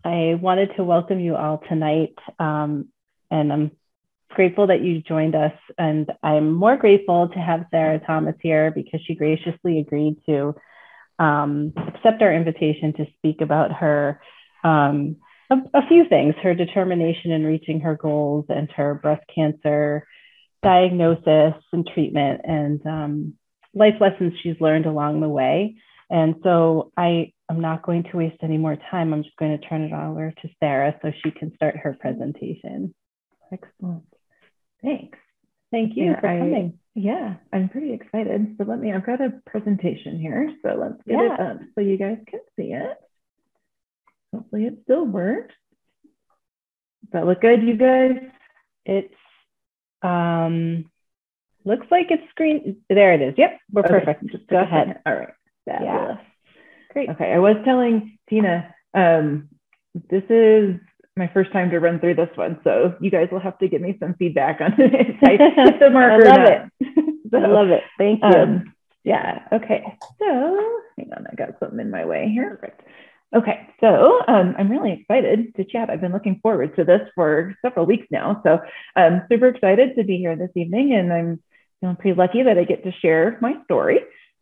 I wanted to welcome you all tonight, and I'm grateful that you joined us. And I'm more grateful to have Sarah Thomas here because she graciously agreed to accept our invitation to speak about her a few things, her determination in reaching her goals and her breast cancer diagnosis and treatment and life lessons she's learned along the way. And so I am not going to waste any more time. I'm just going to turn it over to Sarah so she can start her presentation. Excellent. Thanks. Thank you for coming. Yeah, I'm pretty excited. So I've got a presentation here. So let's get it up so you guys can see it. Hopefully it still works. Does that look good, you guys? It's looks like it's screen. There it is. Yep, we're perfect. Just go ahead. All right. Fabulous. Yeah. Great. Okay, I was telling Tina, this is my first time to run through this one, so you guys will have to give me some feedback on it. I hit the marker. I love it. I love it. Thank you. Yeah. Okay. So hang on, I got something in my way here. Perfect. Okay, so I'm really excited to chat. I've been looking forward to this for several weeks now, so I'm super excited to be here this evening, and I'm feeling pretty lucky that I get to share my story.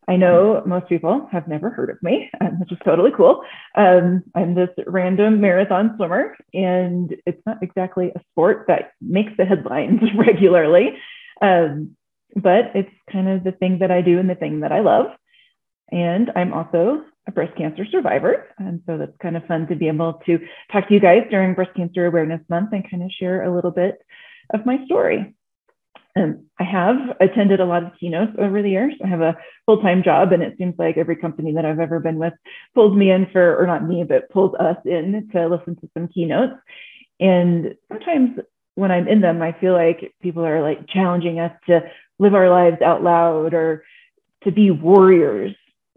I know most people have never heard of me, which is totally cool. I'm this random marathon swimmer, and it's not exactly a sport that makes the headlines regularly, but it's kind of the thing that I do and the thing that I love. And I'm also a breast cancer survivor. And so that's kind of fun to be able to talk to you guys during Breast Cancer Awareness Month and kind of share a little bit of my story. I have attended a lot of keynotes over the years. I have a full-time job, and it seems like every company that I've ever been with pulls me in for, or not me, but pulls us in to listen to some keynotes. And sometimes when I'm in them, I feel like people are like challenging us to live our lives out loud or to be warriors.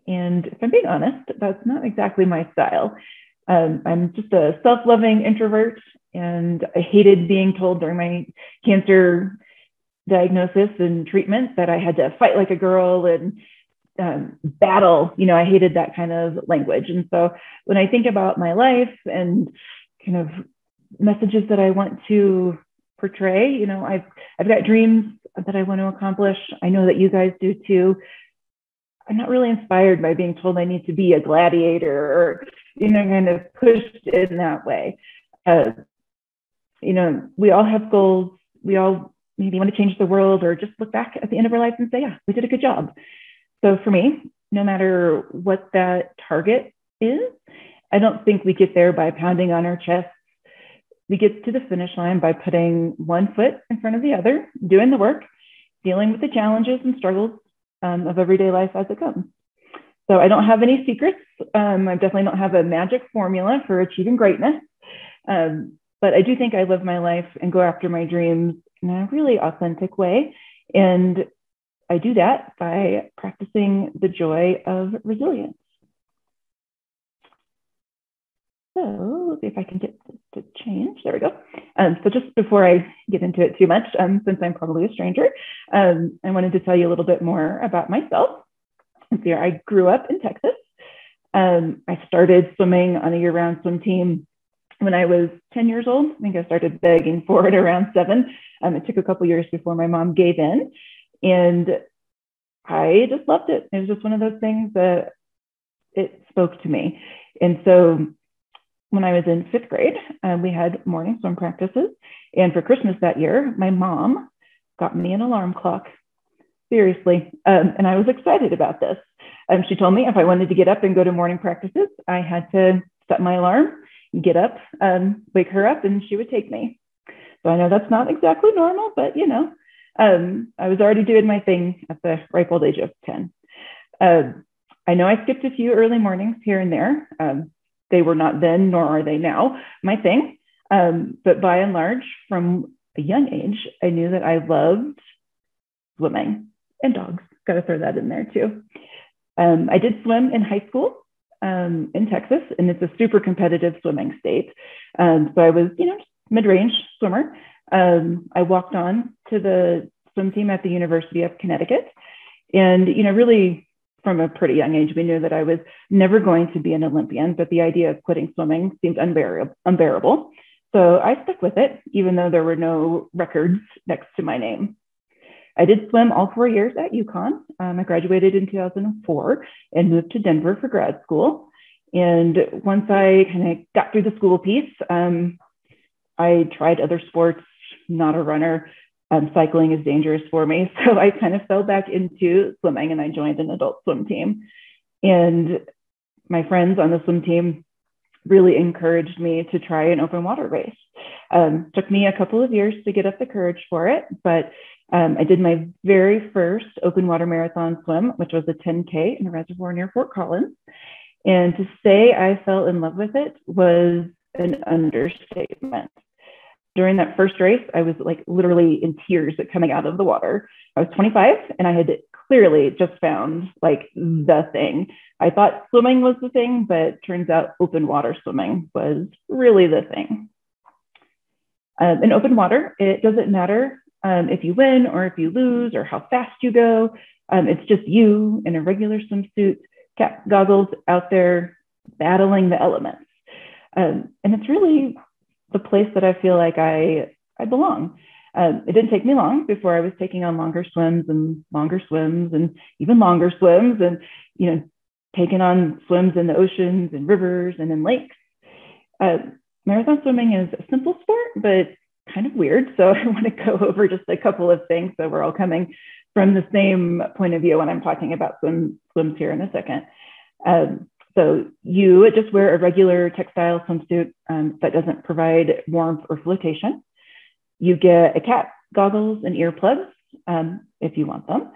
And if I'm being honest, that's not exactly my style. I'm just a self-loving introvert, and I hated being told during my cancer diagnosis and treatment that I had to fight like a girl and battle. I hated that kind of language. And so when I think about my life and kind of messages that I want to portray, I've got dreams that I want to accomplish. I know that you guys do too. I'm not really inspired by being told I need to be a gladiator or, kind of pushed in that way. We all have goals. We all maybe want to change the world or just look back at the end of our lives and say, yeah, we did a good job. So for me, no matter what that target is, I don't think we get there by pounding on our chests. We get to the finish line by putting one foot in front of the other, doing the work, dealing with the challenges and struggles of everyday life as it comes. So I don't have any secrets. I definitely don't have a magic formula for achieving greatness. But I do think I live my life and go after my dreams in a really authentic way. And I do that by practicing the joy of resilience. So let's see if I can get this to change. There we go. So just before I get into it too much, since I'm probably a stranger, I wanted to tell you a little bit more about myself. And so I grew up in Texas. I started swimming on a year-round swim team when I was 10 years old. I think I started begging for it around 7. It took a couple years before my mom gave in, and I just loved it. It was just one of those things that it spoke to me. And so when I was in 5th grade, we had morning swim practices. And for Christmas that year, my mom got me an alarm clock. Seriously. And I was excited about this. She told me if I wanted to get up and go to morning practices, I had to set my alarm, get up, wake her up, and she would take me. So I know that's not exactly normal, but I was already doing my thing at the ripe old age of 10. I know I skipped a few early mornings here and there. They were not then, nor are they now, my thing. But by and large, from a young age, I knew that I loved swimming and dogs. Got to throw that in there too. I did swim in high school in Texas, and it's a super competitive swimming state. So I was, mid-range swimmer. I walked on to the swim team at the University of Connecticut, and really from a pretty young age, we knew that I was never going to be an Olympian, but the idea of quitting swimming seemed unbearable. So I stuck with it, even though there were no records next to my name. I did swim all 4 years at UConn. I graduated in 2004 and moved to Denver for grad school. And once I kind of got through the school piece, I tried other sports, not a runner. Cycling is dangerous for me. So I kind of fell back into swimming and I joined an adult swim team. And my friends on the swim team really encouraged me to try an open water race. Took me a couple of years to get up the courage for it, but I did my very first open water marathon swim, which was a 10K in a reservoir near Fort Collins. And to say I fell in love with it was an understatement. During that first race, I was like literally in tears coming out of the water. I was 25 and I had clearly just found like the thing. I thought swimming was the thing, but turns out open water swimming was really the thing. In open water, it doesn't matter if you win or if you lose or how fast you go. It's just you in a regular swimsuit, cap, goggles out there battling the elements. And it's really the place that I feel like I belong. It didn't take me long before I was taking on longer swims and even longer swims and, taking on swims in the oceans and rivers and in lakes. Marathon swimming is a simple sport, but kind of weird. So I want to go over just a couple of things so we're all coming from the same point of view when I'm talking about swims here in a second. So you just wear a regular textile swimsuit that doesn't provide warmth or flotation. You get a cap, goggles, and earplugs if you want them.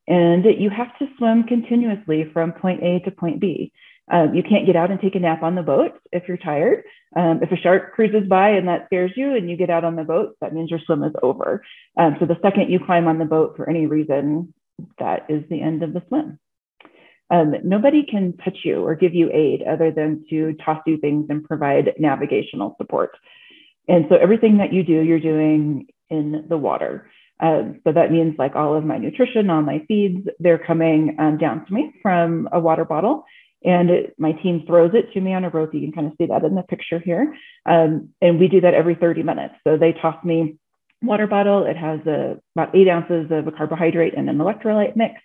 And you have to swim continuously from point A to point B. You can't get out and take a nap on the boat if you're tired. If a shark cruises by and that scares you and you get out on the boat, that means your swim is over. So the second you climb on the boat for any reason, that is the end of the swim. Nobody can touch you or give you aid other than to toss you things and provide navigational support. And so everything that you do, you're doing in the water. So that means like all of my nutrition, all my feeds, they're coming down to me from a water bottle. And my team throws it to me on a rope. You can kind of see that in the picture here. And we do that every 30 minutes. So they toss me water bottle. It has about 8 ounces of a carbohydrate and an electrolyte mix.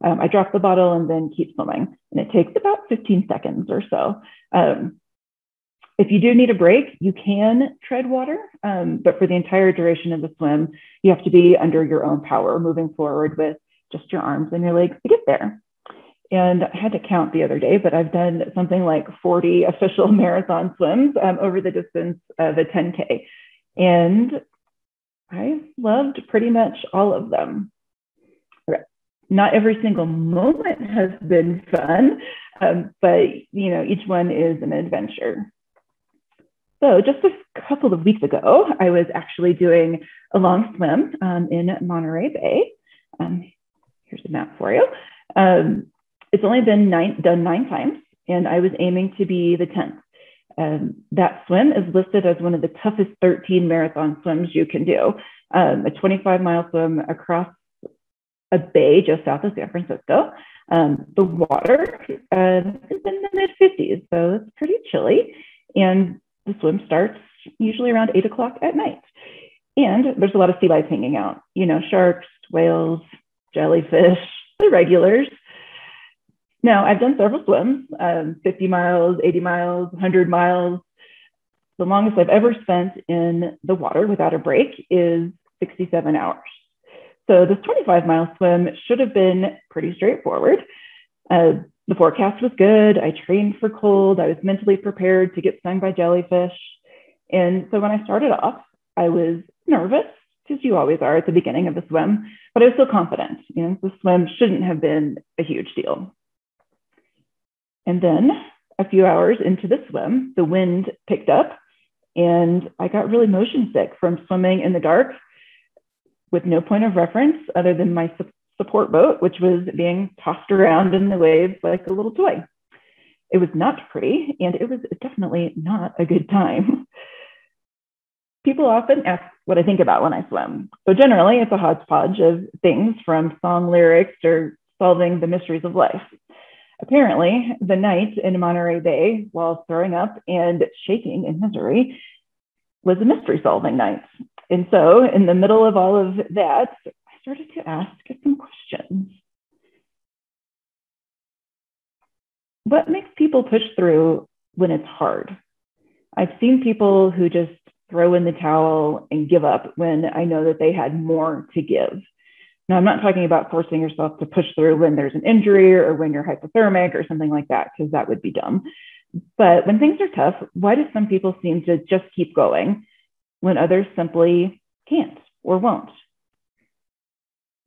I drop the bottle and then keep swimming. And it takes about 15 seconds or so. If you do need a break, you can tread water, but for the entire duration of the swim, you have to be under your own power, moving forward with just your arms and your legs to get there. And I had to count the other day, but I've done something like 40 official marathon swims over the distance of a 10K. And I loved pretty much all of them. Not every single moment has been fun, but each one is an adventure. So just a couple of weeks ago, I was actually doing a long swim in Monterey Bay. Here's a map for you. It's only been done 9 times, and I was aiming to be the 10th. That swim is listed as one of the toughest 13 marathon swims you can do. A 25-mile swim across a bay just south of San Francisco. The water is in the mid-50s, so it's pretty chilly. And the swim starts usually around 8 o'clock at night. And there's a lot of sea life hanging out, sharks, whales, jellyfish, the regulars. Now, I've done several swims, 50 miles, 80 miles, 100 miles. The longest I've ever spent in the water without a break is 67 hours. So this 25-mile swim should have been pretty straightforward. The forecast was good. I trained for cold. I was mentally prepared to get stung by jellyfish. And so when I started off, I was nervous, because you always are at the beginning of the swim, but I was still confident. The swim shouldn't have been a huge deal. And then a few hours into the swim, the wind picked up and I got really motion sick from swimming in the dark with no point of reference other than my support boat, which was being tossed around in the waves like a little toy. It was not pretty, and it was definitely not a good time. People often ask what I think about when I swim. So generally, it's a hodgepodge of things, from song lyrics or solving the mysteries of life. Apparently, the night in Monterey Bay, while throwing up and shaking in misery, was a mystery solving night. And so, in the middle of all of that, I started to ask some questions. What makes people push through when it's hard? I've seen people who just throw in the towel and give up when I know that they had more to give. Now, I'm not talking about forcing yourself to push through when there's an injury or when you're hypothermic or something like that, because that would be dumb. But when things are tough, why do some people seem to just keep going when others simply can't or won't?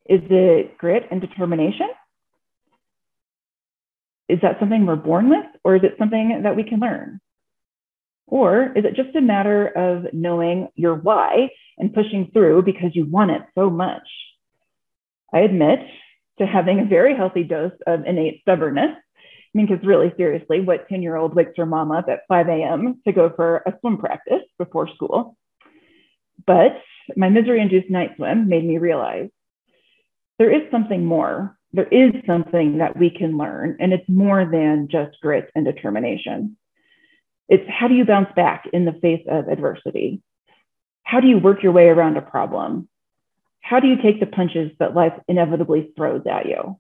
Is it grit and determination? Is that something we're born with, or is it something that we can learn? Or is it just a matter of knowing your why and pushing through because you want it so much? I admit to having a very healthy dose of innate stubbornness. I mean, because really seriously, what 10-year-old wakes her mom up at 5 a.m. to go for a swim practice before school? But my misery-induced night swim made me realize there is something more. There is something that we can learn, and it's more than just grit and determination. It's how do you bounce back in the face of adversity? How do you work your way around a problem? How do you take the punches that life inevitably throws at you?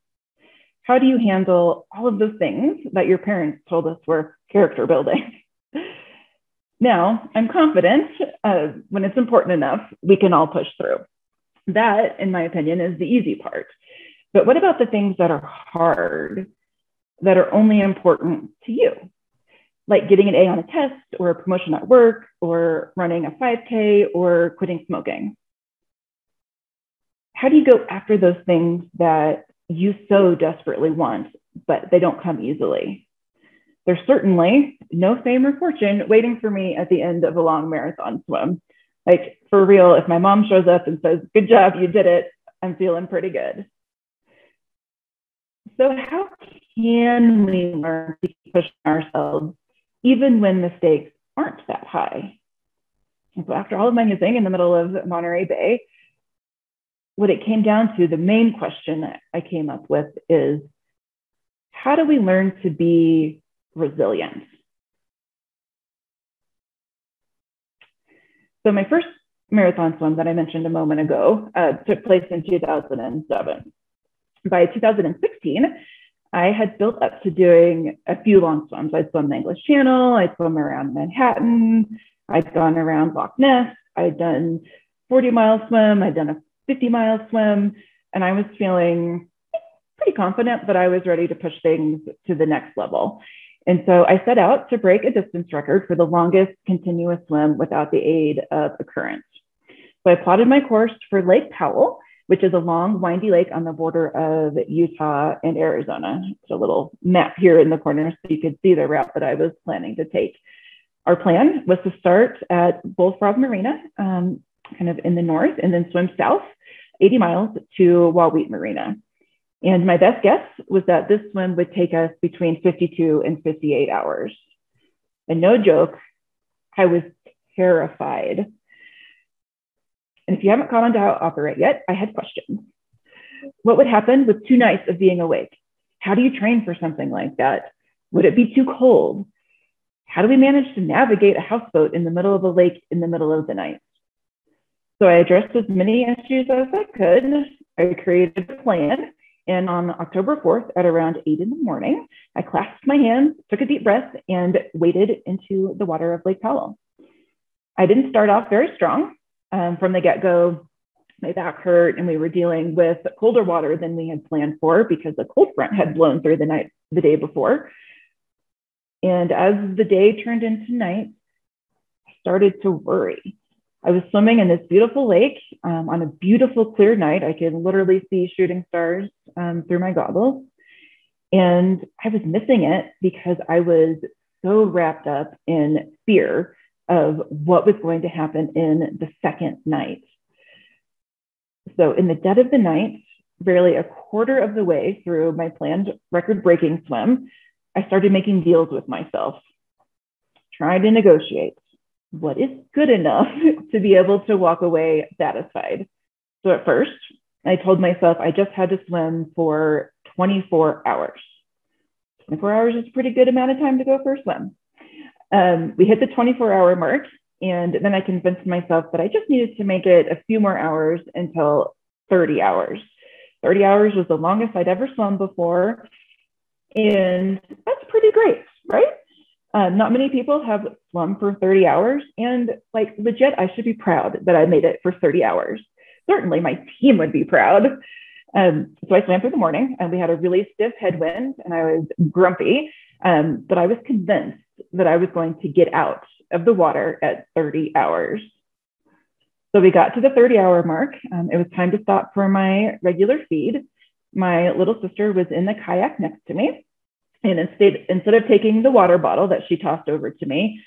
How do you handle all of those things that your parents told us were character building? Now, I'm confident when it's important enough, we can all push through. That, in my opinion, is the easy part. But what about the things that are hard, that are only important to you? Like getting an A on a test, or a promotion at work, or running a 5K, or quitting smoking. How do you go after those things that you so desperately want, but they don't come easily? There's certainly no fame or fortune waiting for me at the end of a long marathon swim. Like, for real, if my mom shows up and says, "Good job, you did it," I'm feeling pretty good. So how can we learn to keep pushing ourselves even when the stakes aren't that high? And so after all of my musing in the middle of Monterey Bay, what it came down to, the main question that I came up with is, how do we learn to be resilient? So my first marathon swim that I mentioned a moment ago took place in 2007. By 2016, I had built up to doing a few long swims. I'd swum the English Channel, I'd swum around Manhattan, I'd gone around Loch Ness, I'd done 40-mile swim, I'd done a 50-mile swim, and I was feeling pretty confident that I was ready to push things to the next level. And so I set out to break a distance record for the longest continuous swim without the aid of a current. So I plotted my course for Lake Powell, which is a long, windy lake on the border of Utah and Arizona. It's a little map here in the corner so you could see the route that I was planning to take. Our plan was to start at Bullfrog Marina, kind of in the north, and then swim south 80 miles to Wahweap Marina. And my best guess was that this swim would take us between 52 and 58 hours. And no joke, I was terrified. And if you haven't caught on to how to operate yet, I had questions. What would happen with 2 nights of being awake? How do you train for something like that? Would it be too cold? How do we manage to navigate a houseboat in the middle of a lake in the middle of the night? So I addressed as many issues as I could. I created a plan. And on October 4th at around 8 in the morning, I clasped my hands, took a deep breath, and waded into the water of Lake Powell. I didn't start off very strong. From the get-go, my back hurt, and we were dealing with colder water than we had planned for because the cold front had blown through the day before. And as the day turned into night, I started to worry. I was swimming in this beautiful lake on a beautiful clear night. I could literally see shooting stars through my goggles. And I was missing it because I was so wrapped up in fear of what was going to happen in the second night. So in the dead of the night, barely a quarter of the way through my planned record-breaking swim, I started making deals with myself, trying to negotiate what is good enough to be able to walk away satisfied. So at first, I told myself I just had to swim for 24 hours. 24 hours is a pretty good amount of time to go for a swim. We hit the 24-hour mark, and then I convinced myself that I just needed to make it a few more hours until 30 hours. 30 hours was the longest I'd ever swum before, and that's pretty great, right? Not many people have swum for 30 hours, and like legit, I should be proud that I made it for 30 hours. Certainly my team would be proud. So I swam through the morning, and we had a really stiff headwind, and I was grumpy, but I was convinced that I was going to get out of the water at 30 hours. So we got to the 30-hour mark. It was time to stop for my regular feed. My little sister was in the kayak next to me. And instead of taking the water bottle that she tossed over to me,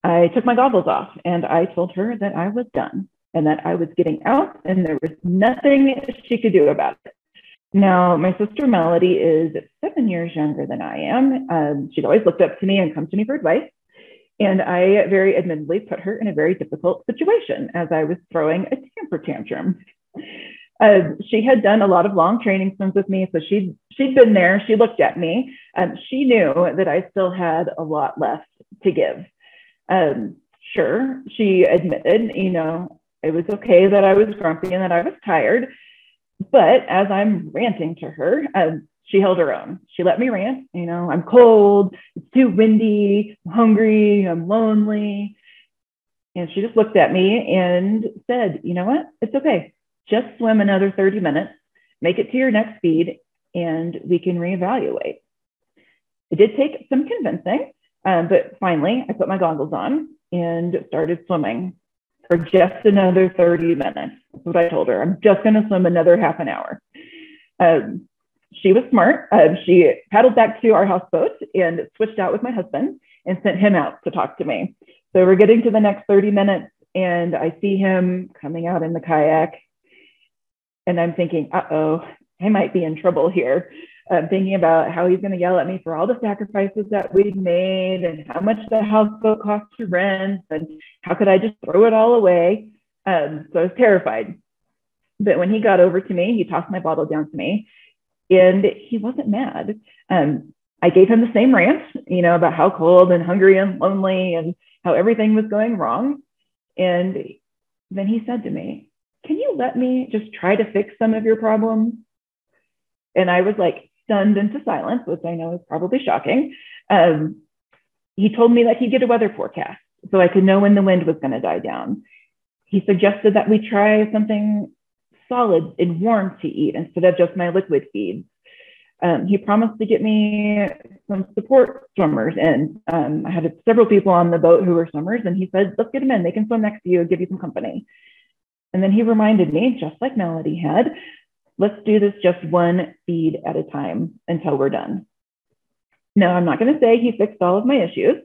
I took my goggles off and I told her that I was done and that I was getting out and there was nothing she could do about it. Now, my sister Melody is 7 years younger than I am. She'd always looked up to me and come to me for advice. And I very admittedly put her in a very difficult situation as I was throwing a temper tantrum. She had done a lot of long training swims with me, so she'd been there. She looked at me, and she knew that I still had a lot left to give. Sure, she admitted, it was okay that I was grumpy and that I was tired. But as I'm ranting to her, she held her own. She let me rant. I'm cold, it's too windy, I'm hungry, I'm lonely. And she just looked at me and said, you know what? It's okay. Just swim another 30 minutes, make it to your next feed, and we can reevaluate. It did take some convincing, but finally I put my goggles on and started swimming for just another 30 minutes. That's what I told her. I'm just going to swim another half an hour. She was smart. She paddled back to our houseboat and switched out with my husband and sent him out to talk to me. So we're getting to the next 30 minutes and I see him coming out in the kayak. And I'm thinking, uh-oh, I might be in trouble here. I'm thinking about how he's going to yell at me for all the sacrifices that we've made and how much the houseboat costs to rent and how could I just throw it all away. So I was terrified. But when he got over to me, he tossed my bottle down to me and he wasn't mad. I gave him the same rant, about how cold and hungry and lonely and how everything was going wrong. And then he said to me, can you let me just try to fix some of your problems? And I was like stunned into silence, which I know is probably shocking. He told me that he'd get a weather forecast so I could know when the wind was going to die down. He suggested that we try something solid and warm to eat instead of just my liquid feeds. He promised to get me some support swimmers. And I had several people on the boat who were swimmers. And he said, let's get them in. They can swim next to you, give you some company. And then he reminded me, just like Melody had, let's do this just one feed at a time until we're done. No, I'm not going to say he fixed all of my issues.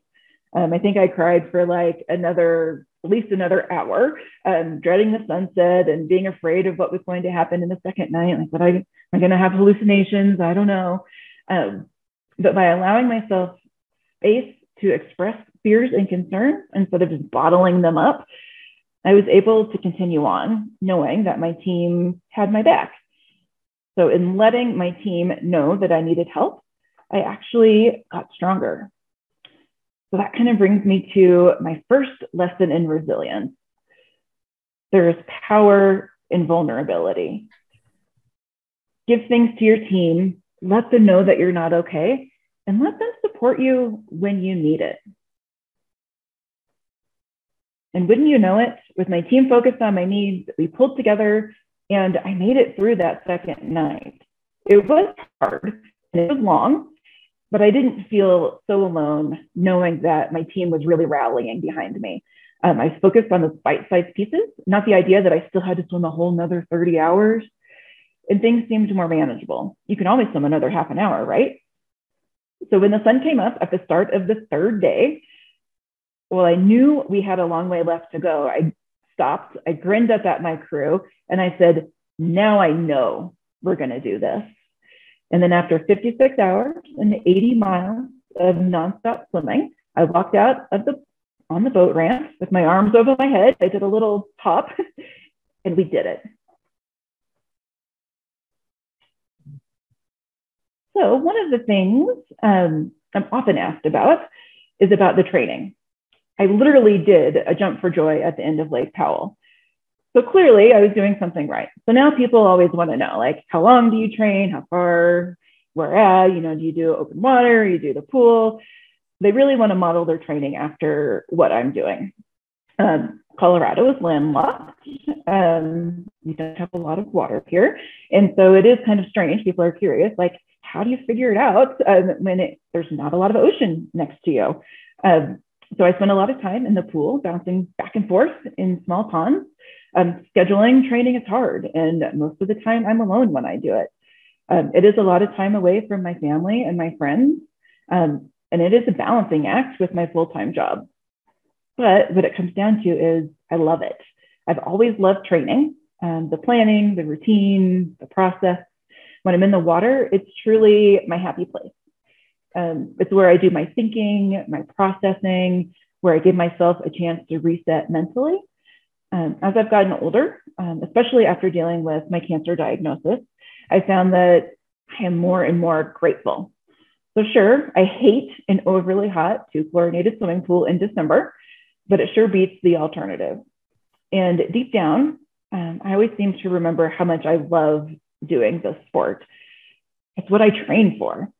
I think I cried for like at least another hour, dreading the sunset and being afraid of what was going to happen in the second night. I said, am I going to have hallucinations? I don't know. But by allowing myself space to express fears and concerns instead of just bottling them up, I was able to continue on knowing that my team had my back. So in letting my team know that I needed help, I actually got stronger. So that kind of brings me to my first lesson in resilience. There is power in vulnerability. Give things to your team, let them know that you're not okay, and let them support you when you need it. And wouldn't you know it, with my team focused on my needs, we pulled together and I made it through that second night. It was hard and it was long, but I didn't feel so alone knowing that my team was really rallying behind me. I focused on the bite-sized pieces, not the idea that I still had to swim a whole nother 30 hours, and things seemed more manageable. You can always swim another half an hour, right? So when the sun came up at the start of the third day, well, I knew we had a long way left to go. I stopped, I grinned up at my crew, and I said, now I know we're going to do this. And then after 56 hours and 80 miles of nonstop swimming, I walked out on the boat ramp with my arms over my head. I did a little hop and we did it. So one of the things I'm often asked about is about the training. I literally did a jump for joy at the end of Lake Powell. So clearly I was doing something right. So now people always want to know, like, how long do you train? How far? Where at? You know, do you do open water? You do the pool? They really want to model their training after what I'm doing. Colorado is landlocked. We don't have a lot of water here. And so it is kind of strange. People are curious, like, how do you figure it out when there's not a lot of ocean next to you? So I spend a lot of time in the pool, bouncing back and forth in small ponds. Scheduling training is hard, and most of the time I'm alone when I do it. It is a lot of time away from my family and my friends, and it is a balancing act with my full-time job. But what it comes down to is I love it. I've always loved training, the planning, the routine, the process. When I'm in the water, it's truly my happy place. It's where I do my thinking, my processing, where I give myself a chance to reset mentally. As I've gotten older, especially after dealing with my cancer diagnosis, I found that I am more and more grateful. So sure, I hate an overly hot 2-chlorinated swimming pool in December, but it sure beats the alternative. And deep down, I always seem to remember how much I love doing this sport. It's what I train for.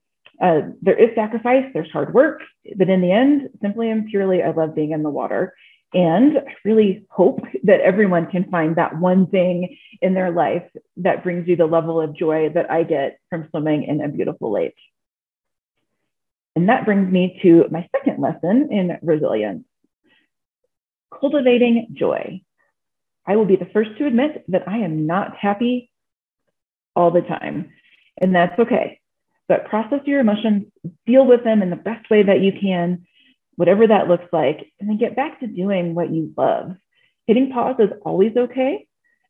There is sacrifice, there's hard work, but in the end, simply and purely, I love being in the water. And I really hope that everyone can find that one thing in their life that brings you the level of joy that I get from swimming in a beautiful lake. And that brings me to my second lesson in resilience: cultivating joy. I will be the first to admit that I am not happy all the time, and that's okay. But process your emotions, deal with them in the best way that you can, whatever that looks like, and then get back to doing what you love. Hitting pause is always okay,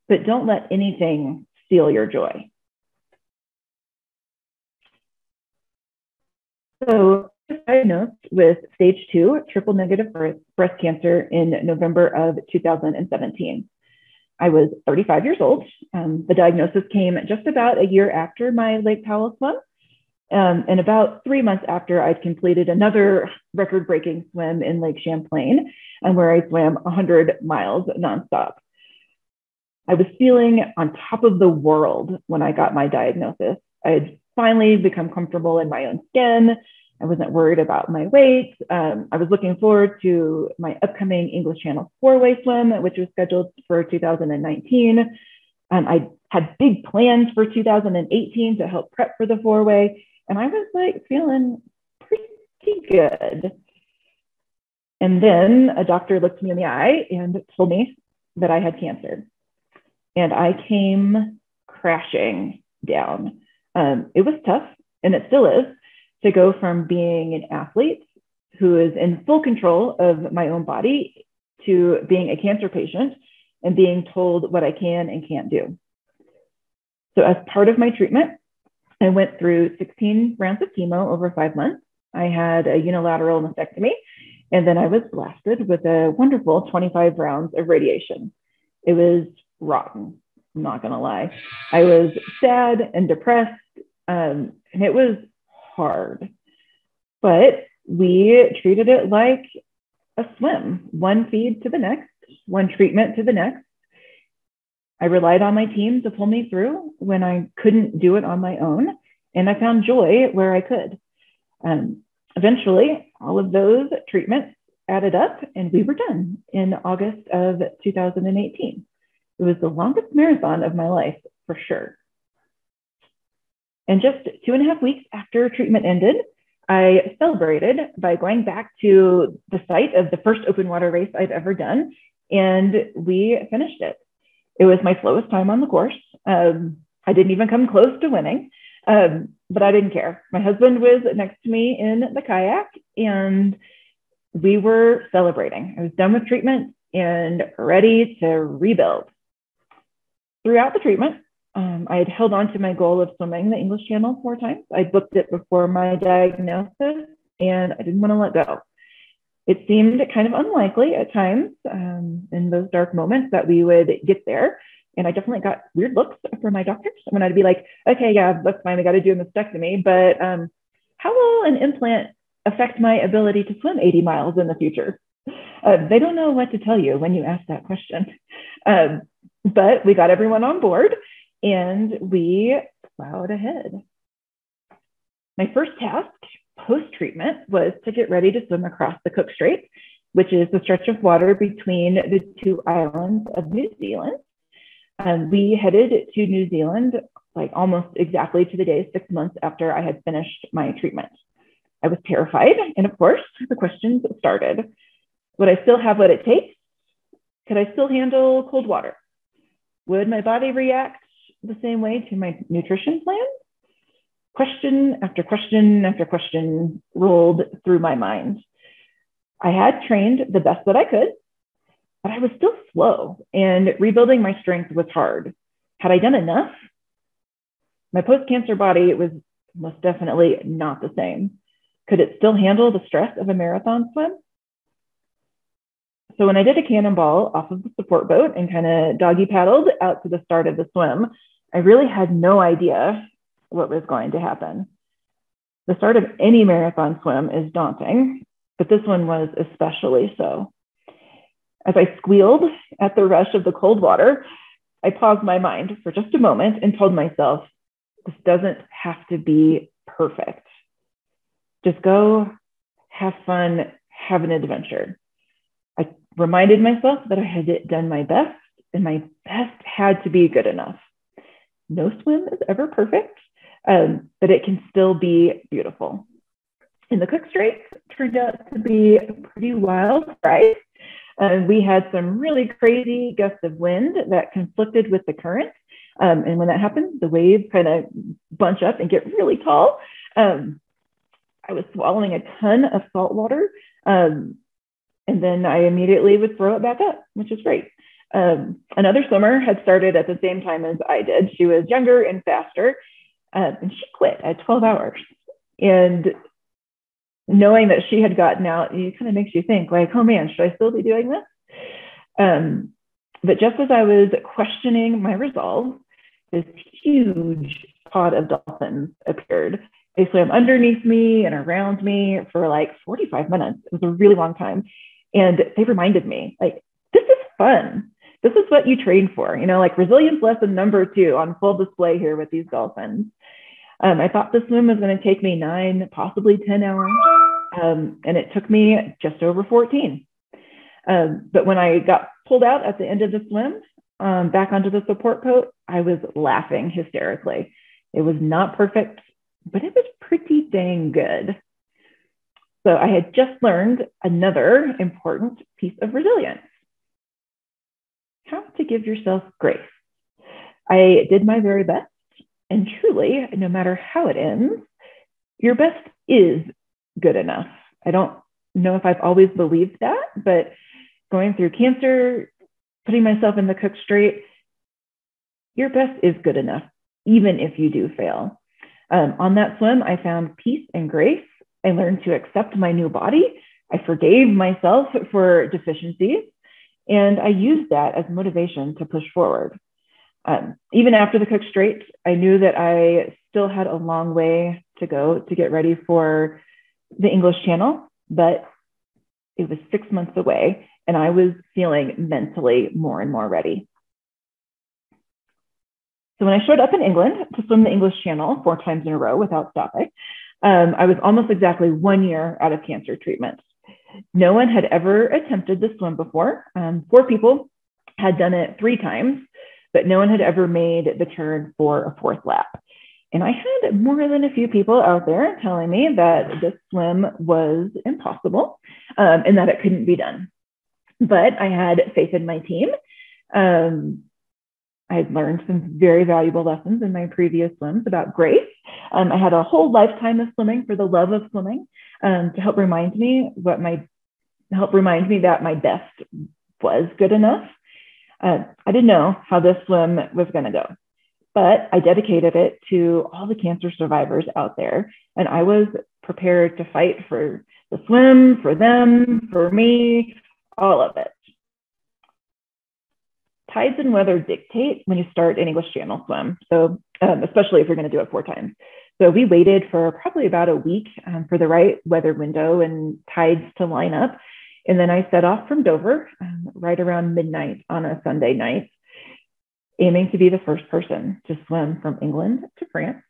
but don't let anything steal your joy. So I was diagnosed with stage 2 triple negative breast cancer in November of 2017. I was 35 years old. The diagnosis came just about a year after my Lake Powell swim. And about 3 months after I'd completed another record-breaking swim in Lake Champlain, and where I swam 100 miles nonstop. I was feeling on top of the world when I got my diagnosis. I had finally become comfortable in my own skin. I wasn't worried about my weight. I was looking forward to my upcoming English Channel 4-way swim, which was scheduled for 2019. I had big plans for 2018 to help prep for the 4-way. And I was like feeling pretty good. And then a doctor looked me in the eye and told me that I had cancer. And I came crashing down. It was tough, and it still is, to go from being an athlete who is in full control of my own body to being a cancer patient and being told what I can and can't do. So as part of my treatment, I went through 16 rounds of chemo over 5 months. I had a unilateral mastectomy, and then I was blasted with a wonderful 25 rounds of radiation. It was rotten, I'm not gonna lie. I was sad and depressed, and it was hard. But we treated it like a swim, one feed to the next, one treatment to the next. I relied on my team to pull me through when I couldn't do it on my own, and I found joy where I could. Eventually, all of those treatments added up, and we were done in August of 2018. It was the longest marathon of my life, for sure. And just 2.5 weeks after treatment ended, I celebrated by going back to the site of the first open water race I've ever done, and we finished it. It was my slowest time on the course. I didn't even come close to winning, but I didn't care. My husband was next to me in the kayak, and we were celebrating. I was done with treatment and ready to rebuild. Throughout the treatment, I had held on to my goal of swimming the English Channel 4 times. I booked it before my diagnosis, and I didn't want to let go. It seemed kind of unlikely at times in those dark moments that we would get there, And I definitely got weird looks from my doctors when I'd be like, okay, yeah, that's fine. We got to do a mastectomy. But how will an implant affect my ability to swim 80 miles in the future? They don't know what to tell you when you ask that question. But we got everyone on board and we plowed ahead. My first task post-treatment was to get ready to swim across the Cook Strait, which is the stretch of water between the two islands of New Zealand. We headed to New Zealand like almost exactly to the day 6 months after I had finished my treatment. I was terrified, and of course, the questions started. Would I still have what it takes? Could I still handle cold water? Would my body react the same way to my nutrition plan? Question after question after question rolled through my mind. I had trained the best that I could, but I was still slow, and rebuilding my strength was hard. Had I done enough? My post-cancer body was most definitely not the same. Could it still handle the stress of a marathon swim? So when I did a cannonball off of the support boat and kind of doggy paddled out to the start of the swim, I really had no idea what was going to happen. The start of any marathon swim is daunting, but this one was especially so. As I squealed at the rush of the cold water, I paused my mind for just a moment and told myself, this doesn't have to be perfect. Just go, have fun, have an adventure. I reminded myself that I had done my best, and my best had to be good enough. No swim is ever perfect, but it can still be beautiful. And the Cook Strait turned out to be a pretty wild ride. We had some really crazy gusts of wind that conflicted with the current. And when that happens, the waves kind of bunch up and get really tall. I was swallowing a ton of salt water. And then I immediately would throw it back up, which is great. Another swimmer had started at the same time as I did. She was younger and faster, and she quit at 12 hours. And knowing that she had gotten out, it kind of makes you think like, oh man, should I still be doing this? But just as I was questioning my resolve, this huge pod of dolphins appeared. They swam underneath me and around me for like 45 minutes. It was a really long time. And they reminded me, like, this is fun. This is what you train for, you know, like resilience lesson number 2 on full display here with these dolphins. I thought the swim was going to take me 9, possibly 10 hours. And it took me just over 14. But when I got pulled out at the end of the swim, back onto the support boat, I was laughing hysterically. It was not perfect, but it was pretty dang good. So I had just learned another important piece of resilience: how to give yourself grace. I did my very best, and truly, no matter how it ends, your best is good enough. I don't know if I've always believed that, but going through cancer, putting myself in the Cook Strait, your best is good enough, even if you do fail. On that swim, I found peace and grace. I learned to accept my new body. I forgave myself for deficiencies, and I used that as motivation to push forward. Even after the Cook Strait, I knew that I still had a long way to go to get ready for the English Channel, but it was 6 months away, and I was feeling mentally more and more ready. So when I showed up in England to swim the English Channel 4 times in a row without stopping, I was almost exactly 1 year out of cancer treatment. No one had ever attempted the swim before. 4 people had done it 3 times, but no one had ever made the turn for a 4th lap. And I had more than a few people out there telling me that this swim was impossible and that it couldn't be done. But I had faith in my team. I had learned some very valuable lessons in my previous swims about grace. I had a whole lifetime of swimming for the love of swimming to help remind me that my best was good enough. I didn't know how this swim was going to go, but I dedicated it to all the cancer survivors out there. And I was prepared to fight for the swim, for them, for me, all of it. tides and weather dictate when you start an English Channel swim. So especially if you're going to do it 4 times. So we waited for probably about a week for the right weather window and tides to line up. And then I set off from Dover right around midnight on a Sunday night, aiming to be the first person to swim from England to France,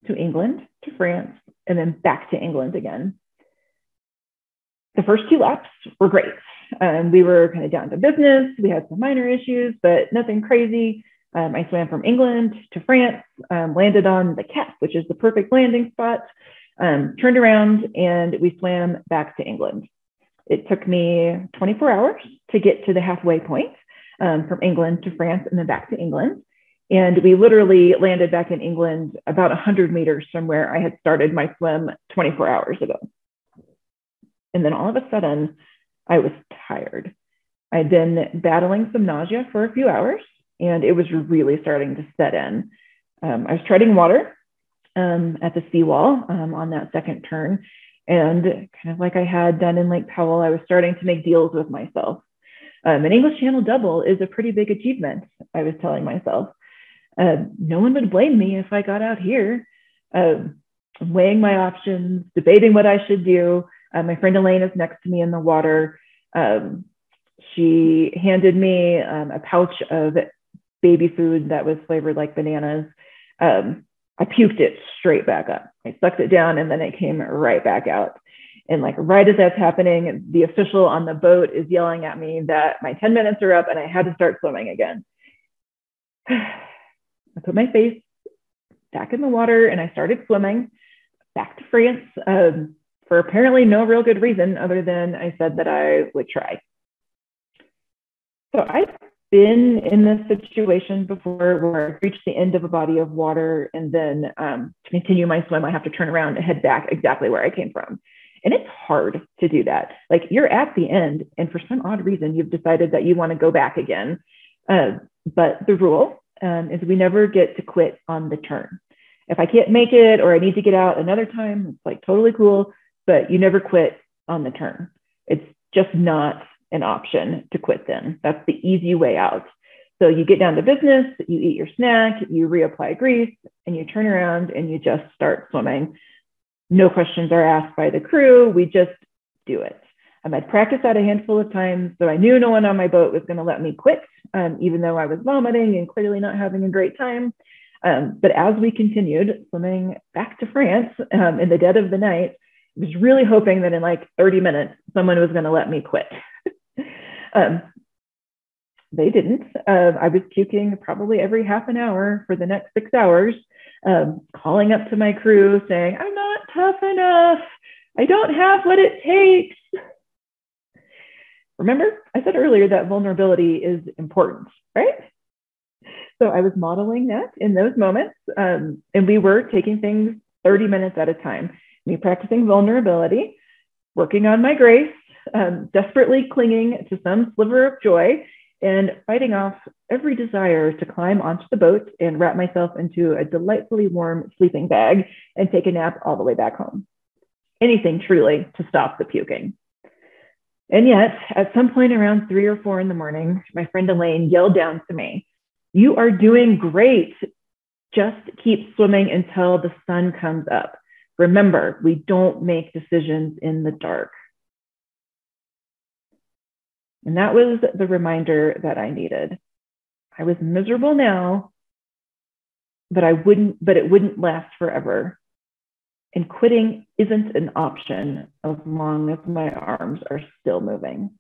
to England to France, and then back to England again. The first 2 laps were great. We were kind of down to business. We had some minor issues, but nothing crazy. I swam from England to France, landed on the Cap, which is the perfect landing spot, turned around, and we swam back to England. It took me 24 hours to get to the halfway point from England to France and then back to England. And we literally landed back in England about 100 meters from where I had started my swim 24 hours ago. And then all of a sudden, I was tired. I'd been battling some nausea for a few hours, and it was really starting to set in. I was treading water at the seawall on that second turn. And kind of like I had done in Lake Powell, I was starting to make deals with myself. An English Channel double is a pretty big achievement, I was telling myself. No one would blame me if I got out here. Weighing my options, debating what I should do. My friend Elaine is next to me in the water. She handed me a pouch of baby food that was flavored like bananas. I puked it straight back up. I sucked it down and then it came right back out. And like right as that's happening, the official on the boat is yelling at me that my 10 minutes are up and I had to start swimming again. I put my face back in the water and I started swimming back to France for apparently no real good reason other than I said that I would try. So I've been in this situation before where I reach the end of a body of water and then to continue my swim, I have to turn around and head back exactly where I came from. And it's hard to do that. Like you're at the end and for some odd reason, you've decided that you want to go back again. But the rule is we never get to quit on the turn. If I can't make it or I need to get out another time, it's like totally cool, but you never quit on the turn. It's just not an option to quit then. That's the easy way out. So you get down to business, you eat your snack, you reapply grease, and you turn around and you just start swimming. No questions are asked by the crew. We just do it. I'd practiced that a handful of times, so I knew no one on my boat was going to let me quit, even though I was vomiting and clearly not having a great time. But as we continued swimming back to France in the dead of the night, I was really hoping that in like 30 minutes, someone was going to let me quit. They didn't. I was puking probably every half an hour for the next 6 hours, calling up to my crew saying, I'm not tough enough. I don't have what it takes. Remember, I said earlier that vulnerability is important, right? So I was modeling that in those moments, and we were taking things 30 minutes at a time. Me practicing vulnerability, working on my grace, desperately clinging to some sliver of joy, and fighting off every desire to climb onto the boat and wrap myself into a delightfully warm sleeping bag and take a nap all the way back home. Anything truly to stop the puking. And yet, at some point around 3 or 4 in the morning, my friend Elaine yelled down to me, "You are doing great. Just keep swimming until the sun comes up. Remember, we don't make decisions in the dark." And that was the reminder that I needed. I was miserable now, but it wouldn't last forever. And quitting isn't an option as long as my arms are still moving.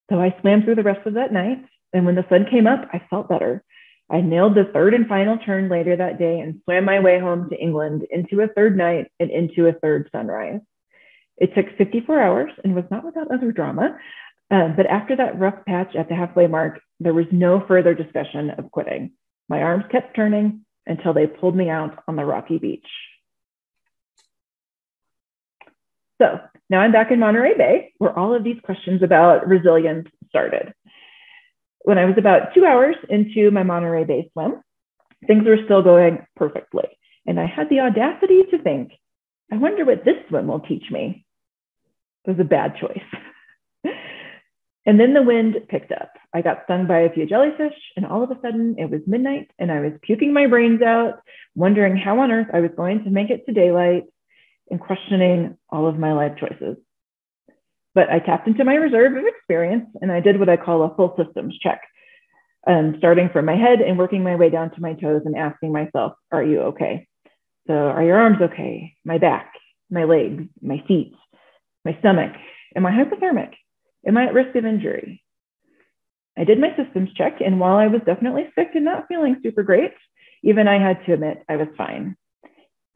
So I swam through the rest of that night. And when the sun came up, I felt better. I nailed the third and final turn later that day and swam my way home to England into a third night and into a third sunrise. It took 54 hours and was not without other drama. But after that rough patch at the halfway mark, there was no further discussion of quitting. My arms kept turning until they pulled me out on the rocky beach. So now I'm back in Monterey Bay, where all of these questions about resilience started. When I was about 2 hours into my Monterey Bay swim, things were still going perfectly. And I had the audacity to think, I wonder what this swim will teach me. It was a bad choice. And then the wind picked up. I got stung by a few jellyfish, and all of a sudden it was midnight and I was puking my brains out, wondering how on earth I was going to make it to daylight and questioning all of my life choices. But I tapped into my reserve of experience and I did what I call a full systems check, starting from my head and working my way down to my toes and asking myself, are you okay? So are your arms okay? My back, my legs, my feet, my stomach? Am I hypothermic? Am I at risk of injury? I did my systems check, and while I was definitely sick and not feeling super great, even I had to admit I was fine.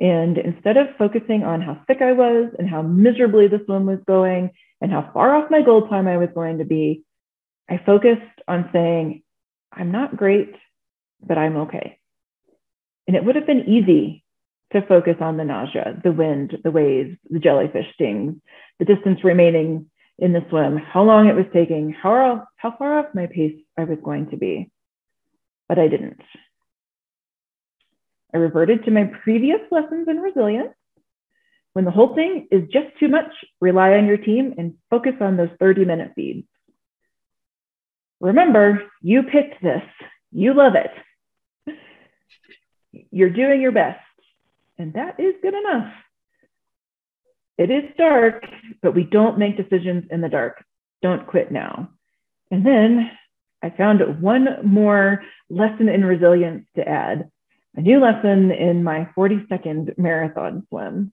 And instead of focusing on how sick I was and how miserably the swim was going and how far off my goal time I was going to be, I focused on saying, I'm not great, but I'm okay. And it would have been easy to focus on the nausea, the wind, the waves, the jellyfish stings, the distance remaining in the swim, how long it was taking, how far off my pace I was going to be. But I didn't. I reverted to my previous lessons in resilience. When the whole thing is just too much, rely on your team and focus on those 30-minute feeds. Remember, you picked this. You love it. You're doing your best. And that is good enough. It is dark, but we don't make decisions in the dark. Don't quit now. And then I found one more lesson in resilience to add, a new lesson in my 40-second marathon swim.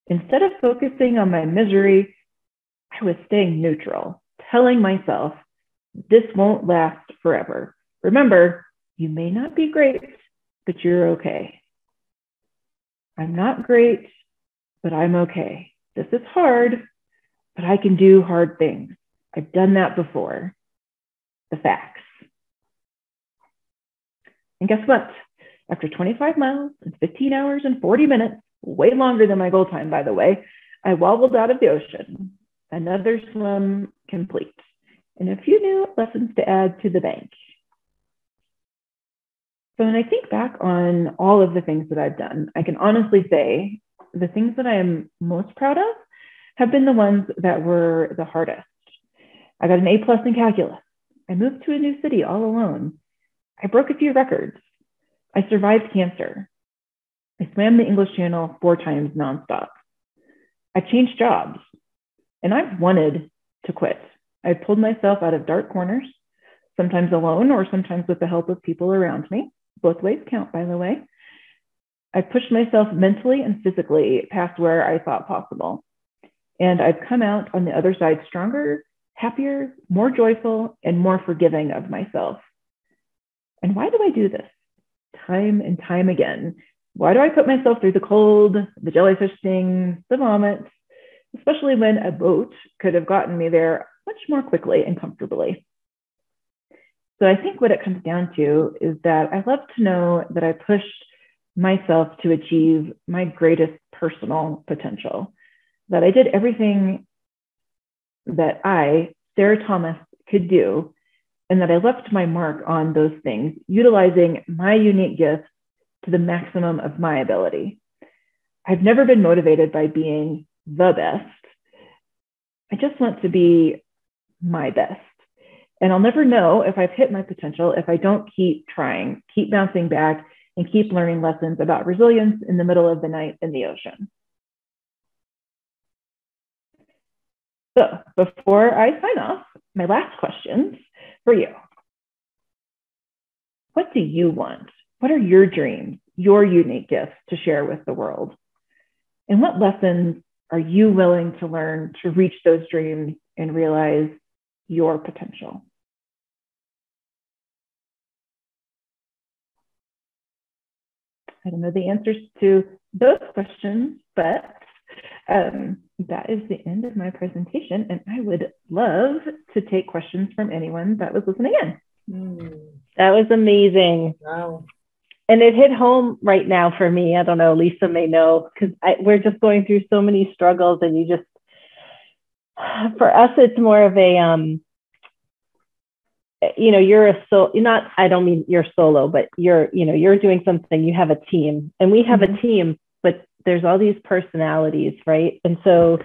Instead of focusing on my misery, I was staying neutral, telling myself, this won't last forever. Remember, you may not be great, but you're okay. I'm not great, but I'm okay. This is hard, but I can do hard things. I've done that before. The facts. And guess what? After 25 miles and 15 hours and 40 minutes, way longer than my goal time, by the way, I wobbled out of the ocean. Another swim complete. And a few new lessons to add to the bank. So when I think back on all of the things that I've done, I can honestly say the things that I am most proud of have been the ones that were the hardest. I got an A+ in calculus. I moved to a new city all alone. I broke a few records. I survived cancer. I swam the English Channel 4 times nonstop. I changed jobs. And I've wanted to quit. I pulled myself out of dark corners, sometimes alone or sometimes with the help of people around me. Both ways count, by the way. I pushed myself mentally and physically past where I thought possible. And I've come out on the other side stronger, happier, more joyful, and more forgiving of myself. And why do I do this? Time and time again. Why do I put myself through the cold, the jellyfish stings, the vomit, especially when a boat could have gotten me there much more quickly and comfortably? So I think what it comes down to is that I love to know that I pushed myself to achieve my greatest personal potential, that I did everything that I, Sarah Thomas, could do, and that I left my mark on those things, utilizing my unique gifts to the maximum of my ability. I've never been motivated by being the best. I just want to be my best. And I'll never know if I've hit my potential if I don't keep trying, keep bouncing back, and keep learning lessons about resilience in the middle of the night in the ocean. So before I sign off, my last questions for you. What do you want? What are your dreams, your unique gifts to share with the world? And what lessons are you willing to learn to reach those dreams and realize your potential? I don't know the answers to those questions, but that is the end of my presentation. And I would love to take questions from anyone that was listening in. That was amazing. Wow. And it hit home right now for me. I don't know, Lisa may know, because we're just going through so many struggles, and you just, for us, it's more of a, you know, I don't mean you're solo, but you're doing something, you have a team, and we have a team, but there's all these personalities, right? And so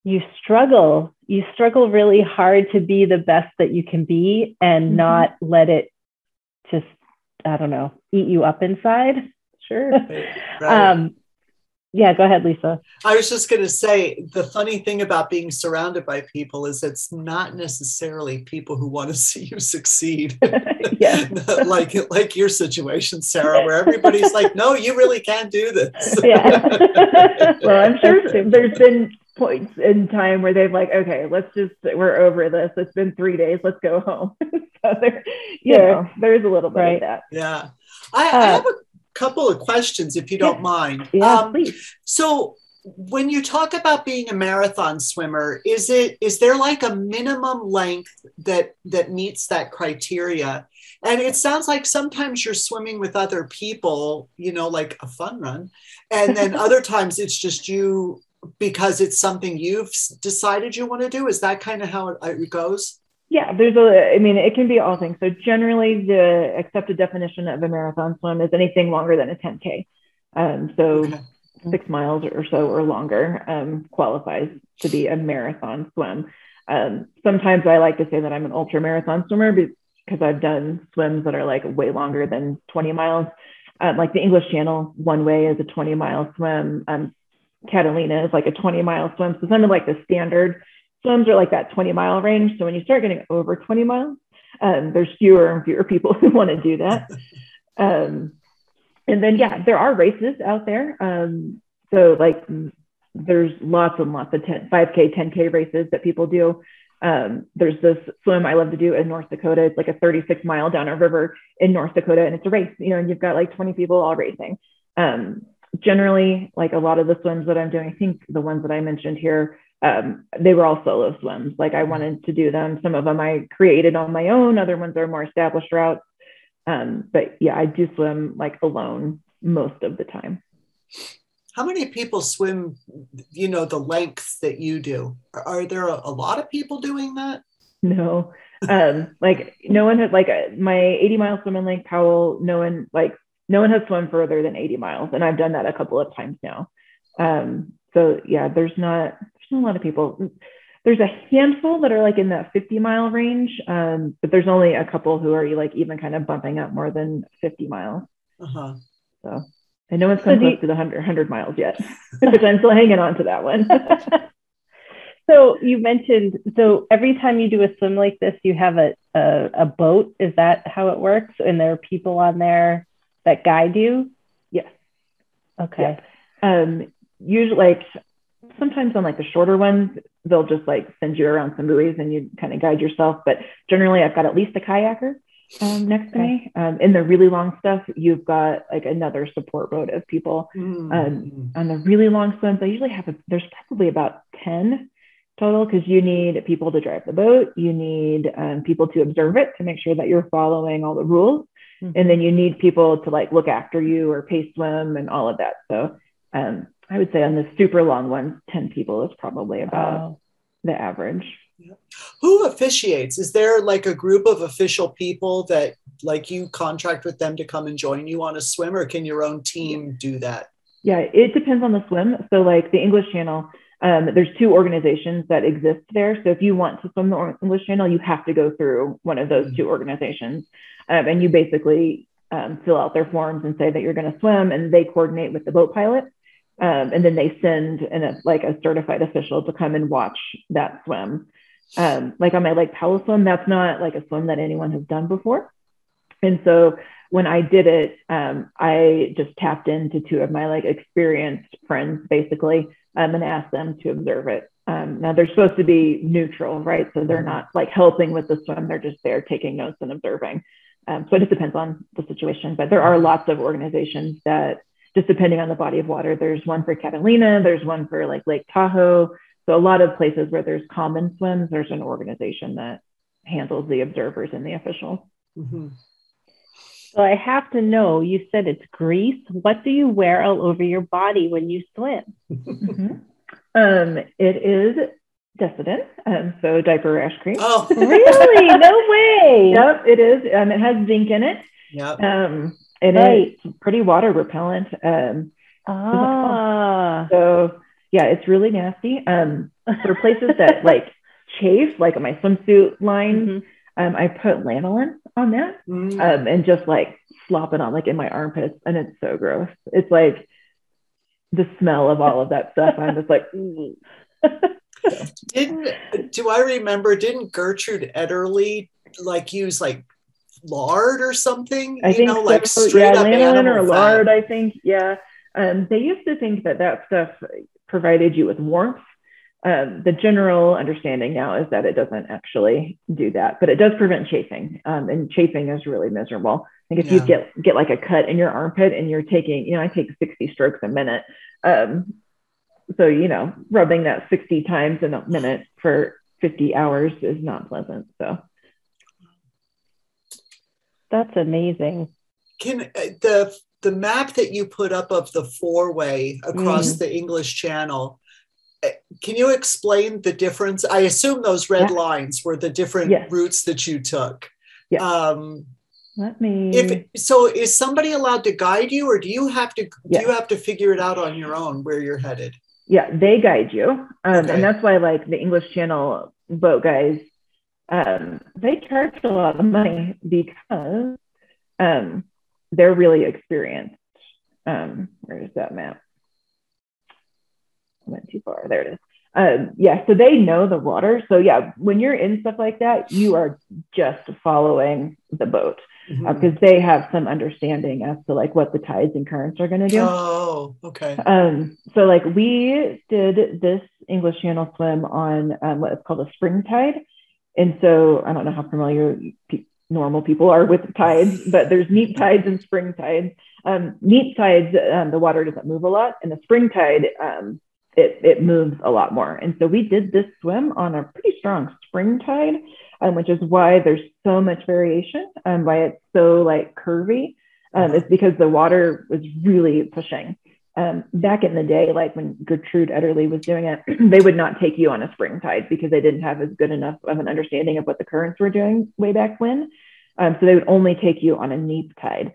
you struggle really hard to be the best that you can be and not let it just, I don't know, eat you up inside. Sure. Right. Yeah, go ahead, Lisa. I was just going to say, the funny thing about being surrounded by people is it's not necessarily people who want to see you succeed. like your situation, Sarah, where everybody's like, no, you really can't do this. Yeah. Well, I'm sure there's been points in time where they've like, okay, we're over this. It's been 3 days. Let's go home. So there's a little bit of that. Yeah. I have a couple of questions, if you don't mind. Yeah, please. So when you talk about being a marathon swimmer, is there like a minimum length that meets that criteria? And it sounds like sometimes you're swimming with other people, like a fun run. And then other times it's just you because it's something you've decided you want to do. Is that kind of how it goes? Yeah, it can be all things. So generally the accepted definition of a marathon swim is anything longer than a 10K. 6 miles or so or longer qualifies to be a marathon swim. Sometimes I like to say that I'm an ultra marathon swimmer because I've done swims that are like way longer than 20 miles. Like the English Channel one way is a 20-mile swim. Catalina is like a 20-mile swim. So some of like the standard swims are like that 20-mile range. So when you start getting over 20 miles, there's fewer and fewer people who want to do that. And then, there are races out there. So like there's lots and lots of 5K, 10K races that people do. There's this swim I love to do in North Dakota. It's like a 36-mile down a river in North Dakota. And it's a race, and you've got like 20 people all racing. Generally, like a lot of the swims that I'm doing, I think the ones that I mentioned here, they were all solo swims. Like I wanted to do them. Some of them I created on my own. Other ones are more established routes. But I do swim like alone most of the time. How many people swim, the lengths that you do? Are there a lot of people doing that? No. Like no one has like my 80-mile swimming lake, Powell, no one has swum further than 80 miles. And I've done that a couple of times now. There's not a lot of people. There's a handful that are like in that 50-mile range, but there's only a couple who are like even kind of bumping up more than 50 miles. Uh-huh. So, and no one's come close to the 100 miles yet, which I'm still hanging on to that one. So you mentioned, every time you do a swim like this, you have a boat. Is that how it works? And there are people on there that guide you? Yes. Okay. Yes. Usually like sometimes on like the shorter ones, they'll just like send you around some buoys and you kind of guide yourself. But generally I've got at least a kayaker next to me. In the really long stuff, you've got like another support boat of people. On the really long swims, I usually there's probably about 10 total because you need people to drive the boat. You need people to observe it to make sure that you're following all the rules. And then you need people to like look after you or pace swim and all of that. So I would say on the super long ones, 10 people is probably about the average. Who officiates? Is there like a group of official people that like you contract with them to come and join you on a swim, or can your own team do that? Yeah, it depends on the swim. So like the English Channel, there's 2 organizations that exist there. So if you want to swim the English Channel, you have to go through one of those 2 organizations. And you basically fill out their forms and say that you're going to swim, and they coordinate with the boat pilot. And then they send a certified official to come and watch that swim. Like on my Lake Powell swim, that's not like a swim that anyone has done before. And so when I did it, I just tapped into 2 of my like experienced friends basically and asked them to observe it. Now they're supposed to be neutral, right? So they're not like helping with the swim. They're just there taking notes and observing. So it just depends on the situation, but there are lots of organizations that just depending on the body of water, there's one for Catalina, there's one for like Lake Tahoe. So a lot of places where there's common swims, there's an organization that handles the observers and the officials. Mm-hmm. So I have to know, you said it's grease. What do you wear all over your body when you swim? It is Decedent, so diaper rash cream. Oh, really? No way. Yep, it is. It has zinc in it. Yep. It's pretty water repellent. So yeah, it's really nasty. For places that like chafe, like my swimsuit line, I put lanolin on that and just like slop it on like in my armpits, and it's so gross. It's like the smell of all of that stuff. I'm just like, didn't Gertrude Ederle like use like lard or something? I think like so. straight up lanolin or animal lard, fat. I think. Yeah. They used to think that stuff provided you with warmth. The general understanding now is that it doesn't actually do that, but it does prevent chafing. And chafing is really miserable. I think if you get like a cut in your armpit and you're taking, I take 60 strokes a minute. So, rubbing that 60 times in a minute for 50 hours is not pleasant. So that's amazing. Can the map that you put up of the four-way across the English Channel, can you explain the difference? I assume those red lines were the different routes that you took. Yeah. Let me. So is somebody allowed to guide you, or do you have to figure it out on your own where you're headed? Yeah, they guide you. And that's why like the English Channel boat guys, they charge a lot of money because they're really experienced. Where is that map? I went too far. There it is. So they know the water. So yeah, when you're in stuff like that, you are just following the boat because they have some understanding as to like what the tides and currents are going to do. Oh, okay. So like we did this English Channel swim on what is called a spring tide. And so I don't know how familiar normal people are with tides, but there's neap tides and spring tides. Neap tides, the water doesn't move a lot, and the spring tide, it moves a lot more. And so we did this swim on a pretty strong spring tide, which is why there's so much variation, why it's so like curvy. It's because the water was really pushing. Back in the day, like when Gertrude Ederle was doing it, they would not take you on a spring tide because they didn't have as good enough of an understanding of what the currents were doing way back when. So they would only take you on a neap tide.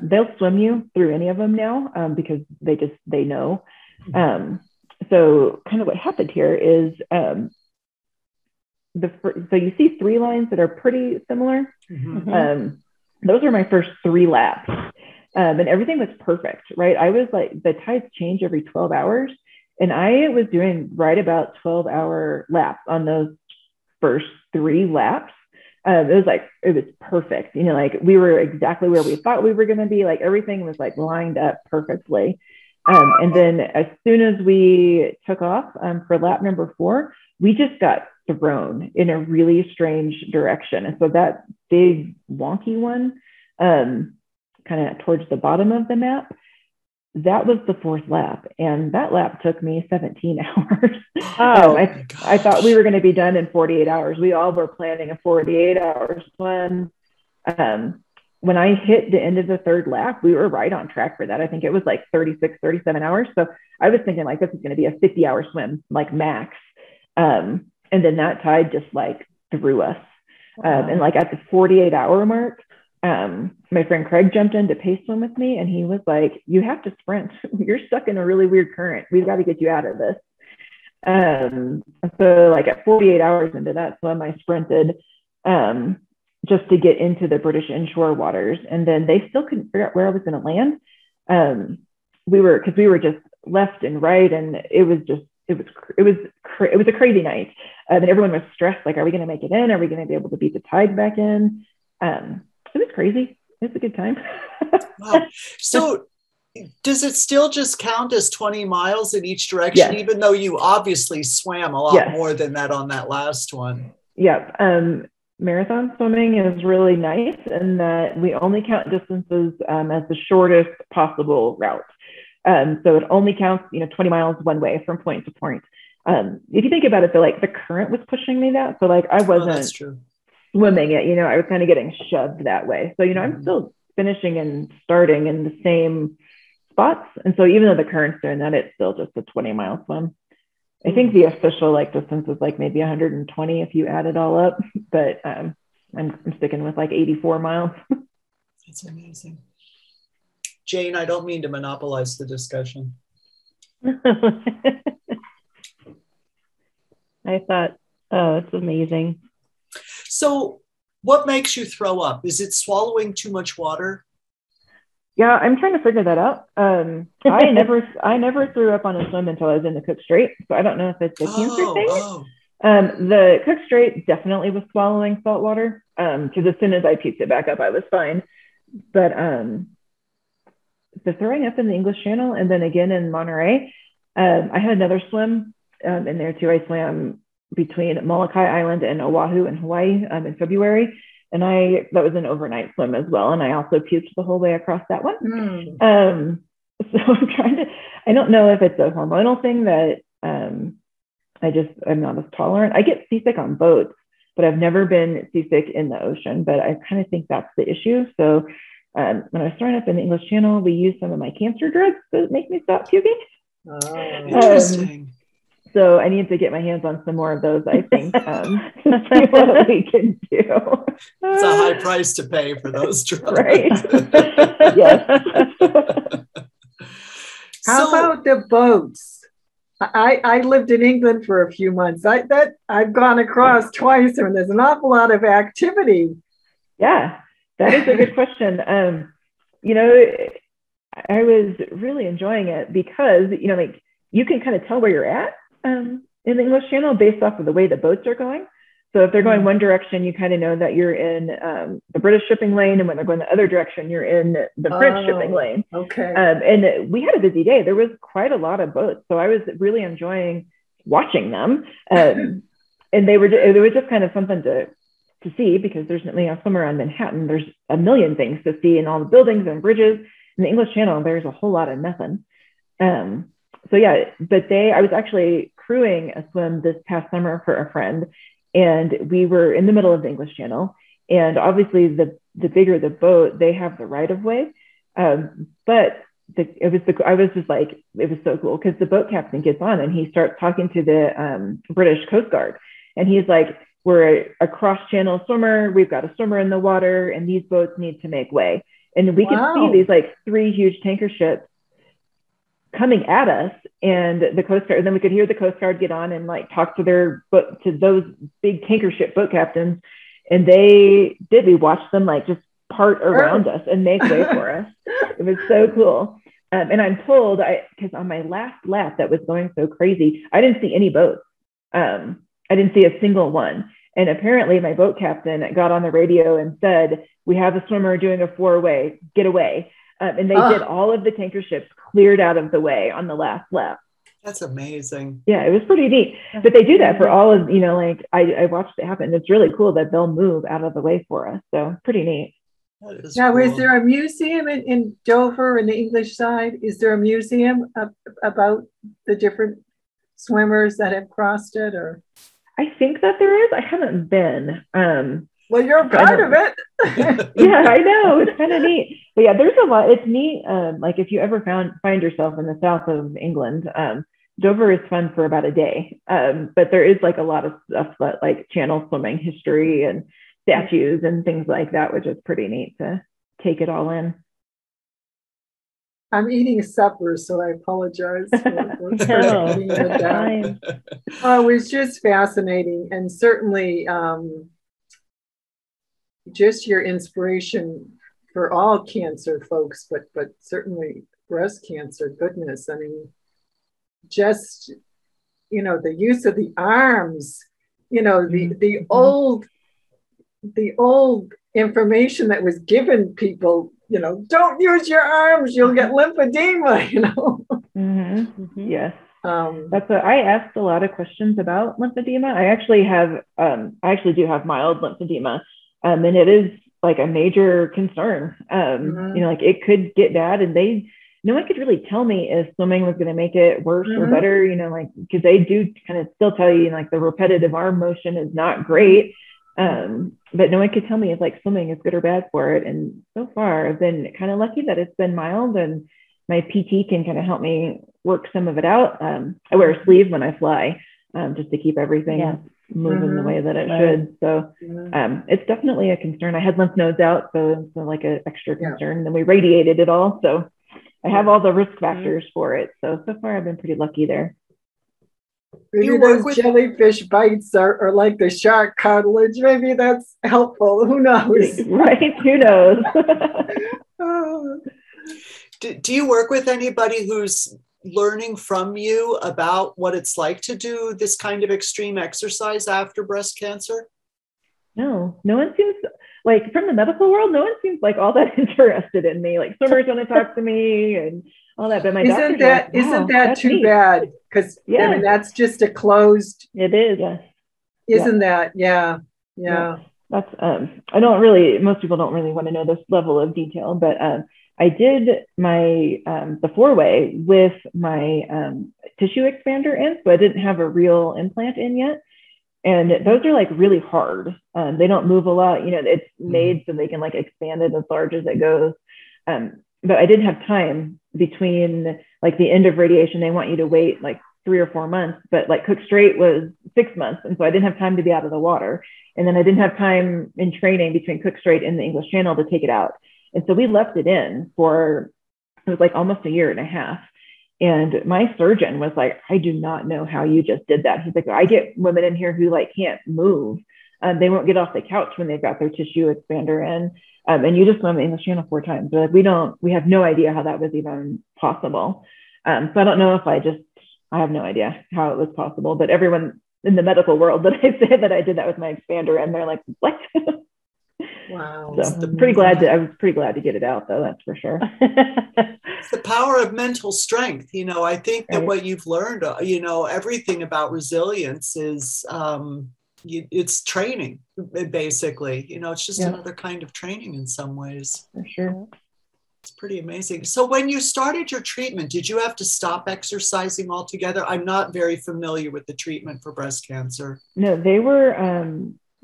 They'll swim you through any of them now because they know. So kind of what happened here is so you see three lines that are pretty similar. Those are my first 3 laps. And everything was perfect, right? I was like, the tides change every 12 hours. And I was doing right about 12-hour laps on those first 3 laps. It was perfect. Like we were exactly where we thought we were going to be. Like everything was like lined up perfectly. And then as soon as we took off for lap number 4, we just got thrown in a really strange direction. And so that big wonky one, kind of towards the bottom of the map, that was the 4th lap. And that lap took me 17 hours. I thought we were going to be done in 48 hours. We all were planning a 48-hour swim. When I hit the end of the 3rd lap, we were right on track for that. I think it was like 36, 37 hours. So I was thinking like, this is going to be a 50-hour swim, like max. And then that tide just like threw us. And like at the 48-hour mark, my friend Craig jumped in to pace swim with me, and he was like, you have to sprint. You're stuck in a really weird current. We've got to get you out of this. So like at 48 hours into that swim, I sprinted just to get into the British inshore waters. And then they still couldn't figure out where I was going to land. We were just left and right. And it was a crazy night. And everyone was stressed. Like, are we going to make it in? Are we going to be able to beat the tide back in? It was crazy. It was a good time. Wow. So does it still just count as 20 miles in each direction, even though you obviously swam a lot more than that on that last one? Yeah. Marathon swimming is really nice in that we only count distances as the shortest possible route. So it only counts, 20 miles one way from point to point. If you think about it, the current was pushing me that. So like I wasn't swimming it, I was kind of getting shoved that way. So, I'm still finishing and starting in the same spots. And so even though the current's doing that, it's still just a 20-mile swim. I think the official distance is maybe 120 if you add it all up, but I'm sticking with 84 miles. That's amazing. Jane, I don't mean to monopolize the discussion. I thought, oh, it's amazing. So what makes you throw up? Is it swallowing too much water? Yeah, I'm trying to figure that out. I never threw up on a swim until I was in the Cook Strait, so I don't know if it's a cancer thing. The Cook Strait definitely was swallowing salt water, because as soon as I puked it back up, I was fine. But the throwing up in the English Channel and then again in Monterey, I had another swim in there too. I swam between Molokai Island and Oahu in Hawaii in February. And that was an overnight swim as well. And I also puked the whole way across that one. So I don't know if it's a hormonal thing that I'm not as tolerant. I get seasick on boats, but I've never been seasick in the ocean, but I kind of think that's the issue. So when I was throwing up in the English Channel, we used some of my cancer drugs to make me stop puking. Interesting. So I need to get my hands on some more of those, I think, to see what we can do. It's a high price to pay for those drugs. Right. Yes. How about the boats? I lived in England for a few months. I've gone across twice, and there's an awful lot of activity. Yeah, that is a good question. I was really enjoying it because, like you can kind of tell where you're at in the English Channel based off of the way the boats are going. So if they're going one direction, you kind of know that you're in the British shipping lane, and when they're going the other direction, you're in the French shipping lane. Okay. And we had a busy day. There was quite a lot of boats, so I was really enjoying watching them. And it was just kind of something to see, because there's somewhere around Manhattan, there's a million things to see, and all the buildings and bridges. In the English Channel, there's a whole lot of nothing. So yeah, but I was actually crewing a swim this past summer for a friend, and we were in the middle of the English Channel. And obviously the bigger the boat, they have the right of way. But I was just like, it was so cool, because the boat captain gets on and he starts talking to the British Coast Guard. And he's like, we're a cross-channel swimmer. We've got a swimmer in the water, and these boats need to make way. And we could see these like 3 huge tanker ships coming at us, and the Coast Guard, and then we could hear the Coast Guard get on and like talk to those big tanker ship boat captains. And we watched them like just part around us and make way for us. It was so cool. And I'm told, because on my last lap that was going so crazy, I didn't see any boats. I didn't see a single one. And apparently my boat captain got on the radio and said, we have a swimmer doing a 4-way, get away. And they did. All of the tanker ships cleared out of the way on the last lap. That's amazing. Yeah, it was pretty neat. But they do that for all of, I watched it happen. It's really cool that they'll move out of the way for us. So pretty neat. Now, cool. Is there a museum in Dover in the English side? Is there a museum about the different swimmers that have crossed it? Or I think that there is. I haven't been. Well, you're part of it. Yeah, I know. It's kind of neat. But yeah, there's a lot. It's neat. Like if you ever find yourself in the south of England, Dover is fun for about a day. But there is like a lot of stuff that like channel swimming history and statues and things like that, which is pretty neat to take it all in. I'm eating supper, so I apologize for eating it down. Oh, it was just fascinating, and certainly just your inspiration for all cancer folks, but certainly breast cancer. Goodness, I mean, just the use of the arms, the old information that was given people. Don't use your arms, you'll get lymphedema, Yes. That's what I asked a lot of questions about lymphedema. I actually do have mild lymphedema. And it is like a major concern. Like it could get bad, and no one could really tell me if swimming was going to make it worse or better, because they do kind of still tell you like the repetitive arm motion is not great. But no one could tell me if like swimming is good or bad for it. And so far I've been kind of lucky that it's been mild, and my PT can kind of help me work some of it out. I wear a sleeve when I fly, just to keep everything moving the way that it should. So it's definitely a concern. I had lymph nodes out, so it's like an extra concern. And then we radiated it all. So I have all the risk factors for it. So far I've been pretty lucky there. Maybe those jellyfish bites are like the shark cartilage. Maybe that's helpful. Who knows? Right? Who knows? Do you work with anybody who's learning from you about what it's like to do this kind of extreme exercise after breast cancer? No one seems like, from the medical world, no one seems like all that interested in me. Like, swimmers want to talk to me and all that, but my isn't that too neat. bad? Because I mean, that's just a closed. It is. Yes. Isn't that? Yeah. That's I don't really. Most people don't really want to know this level of detail, but I did my the 4-way with my tissue expander in, so I didn't have a real implant in yet. And those are like really hard. They don't move a lot. You know, it's made so they can like expand it as large as it goes. But I didn't have time between like the end of radiation. They want you to wait like 3 or 4 months, but like Cook Strait was 6 months. And so I didn't have time to be out of the water. And then I didn't have time in training between Cook Strait and the English Channel to take it out. And so we left it in for, it was like almost 1.5 years. And my surgeon was like, I do not know how you just did that. He's like, I get women in here who like can't move. They won't get off the couch when they've got their tissue expander in. And you just swim the English Channel 4 times. They're like, we have no idea how that was even possible. So I don't know if I have no idea how it was possible, but everyone in the medical world that I say that I did that with my expander, and they're like, what? Wow. So I was pretty glad to get it out, though. That's for sure. It's the power of mental strength. You know, I think that what you've learned, you know, everything about resilience is, it's training, basically. You know, it's just another kind of training in some ways. For sure. It's pretty amazing. So when you started your treatment, did you have to stop exercising altogether? I'm not very familiar with the treatment for breast cancer. No, they were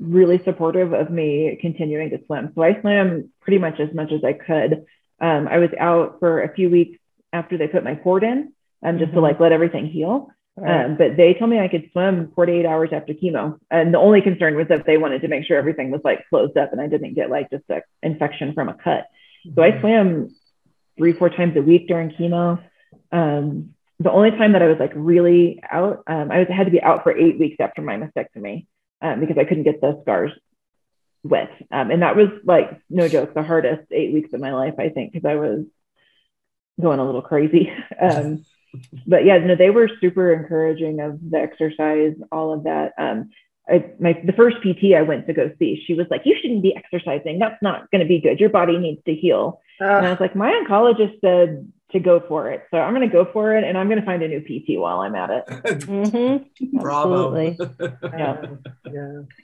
really supportive of me continuing to swim. So I swam pretty much as I could. I was out for a few weeks after they put my cord in, just to like let everything heal. But they told me I could swim 48 hours after chemo. And the only concern was that they wanted to make sure everything was like closed up and I didn't get like just an infection from a cut. So I swam 3-4 times a week during chemo. The only time that I was like really out, I had to be out for 8 weeks after my mastectomy because I couldn't get the scars wet. And that was like, no joke, the hardest 8 weeks of my life, I think, because I was going a little crazy. But yeah, no, they were super encouraging of the exercise, all of that. The first PT I went to go see, she was like, you shouldn't be exercising. That's not going to be good. Your body needs to heal. And I was like, my oncologist said to go for it. So I'm going to go for it. And I'm going to find a new PT while I'm at it. Bravo. Absolutely.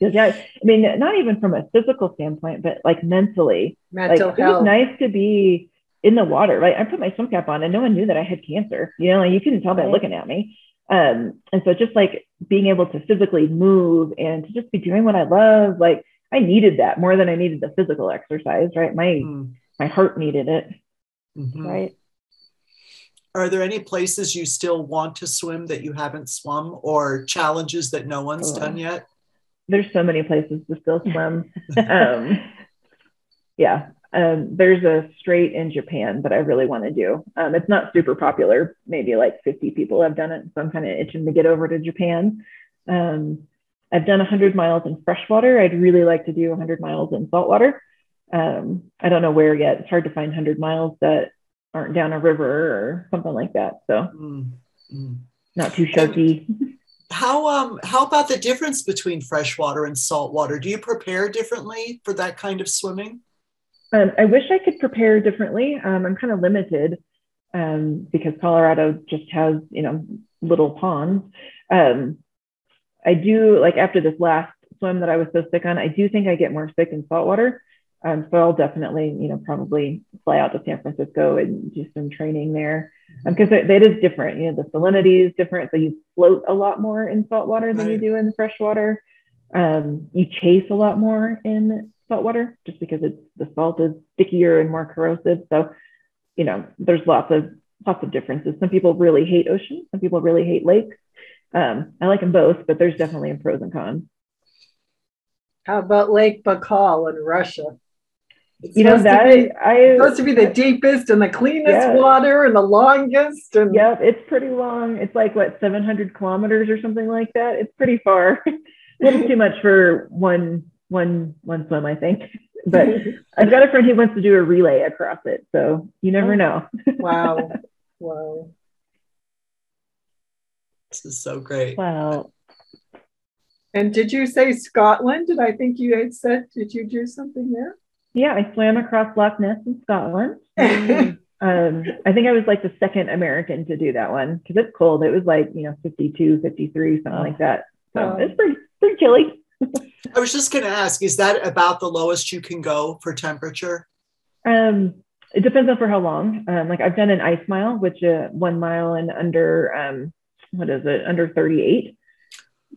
Yeah. I mean, not even from a physical standpoint, but like mentally. Mental health. It was nice to be in the water, right? I put my swim cap on and no one knew that I had cancer. You know, like you couldn't tell by looking at me. And so just like being able to physically move and to just be doing what I love, like I needed that more than I needed the physical exercise, right? My heart needed it, right? Are there any places you still want to swim that you haven't swum, or challenges that no one's done yet? There's so many places to still swim. There's a strait in Japan that I really want to do. It's not super popular. Maybe like 50 people have done it. So I'm kind of itching to get over to Japan. I've done 100 miles in freshwater. I'd really like to do 100 miles in saltwater. I don't know where yet. It's hard to find 100 miles that aren't down a river or something like that. So not too sharky. How about the difference between freshwater and saltwater? Do you prepare differently for that kind of swimming? I wish I could prepare differently. I'm kind of limited because Colorado just has, little ponds. I do, like after this last swim that I was so sick on, I do think I get more sick in saltwater. So I'll definitely, probably fly out to San Francisco and do some training there because that is different. The salinity is different. So you float a lot more in saltwater than you do in freshwater. You chase a lot more in saltwater just because the salt is stickier and more corrosive. So, there's lots of differences. Some people really hate oceans. Some people really hate lakes. I like them both, but there's definitely pros and cons. How about Lake Baikal in Russia? It's You know, supposed to be the deepest and the cleanest water and the longest. And yeah, it's pretty long. It's like what, 700 kilometers or something like that. It's pretty far. A little too much for one swim, I think. But I've got a friend who wants to do a relay across it, so you never know. Wow. Wow. This is so great. Wow. And did you say Scotland? Did I think you had said, did you do something there? Yeah, I swam across Loch Ness in Scotland. I think I was like the second American to do that one because it's cold. It was like, 52, 53, something like that. So it's pretty chilly. I was just going to ask, is that about the lowest you can go for temperature? It depends on for how long. Like I've done an ice mile, which 1 mile in under, under 38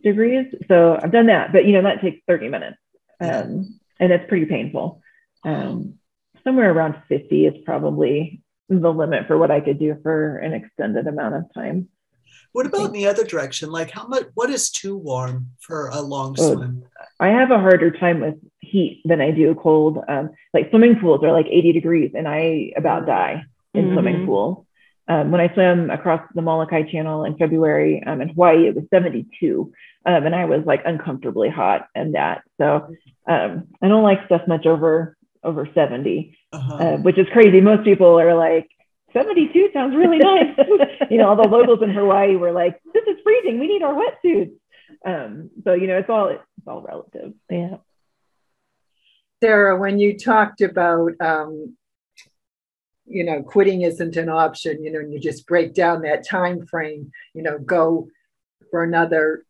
degrees. So I've done that, but that takes 30 minutes. And it's pretty painful. Somewhere around 50 is probably the limit for what I could do for an extended amount of time. What about in the other direction? Like what is too warm for a long swim? I have a harder time with heat than I do cold. Like swimming pools are like 80 degrees and I about die in swimming pools. When I swam across the Molokai Channel in February in Hawaii, it was 72. And I was like uncomfortably hot in that. So I don't like stuff much over 70, which is crazy. Most people are like, 72 sounds really nice. All the locals in Hawaii were like, this is freezing. We need our wetsuits. So, it's all relative. Yeah. Sarah, when you talked about, quitting isn't an option, and you just break down that time frame, go for another,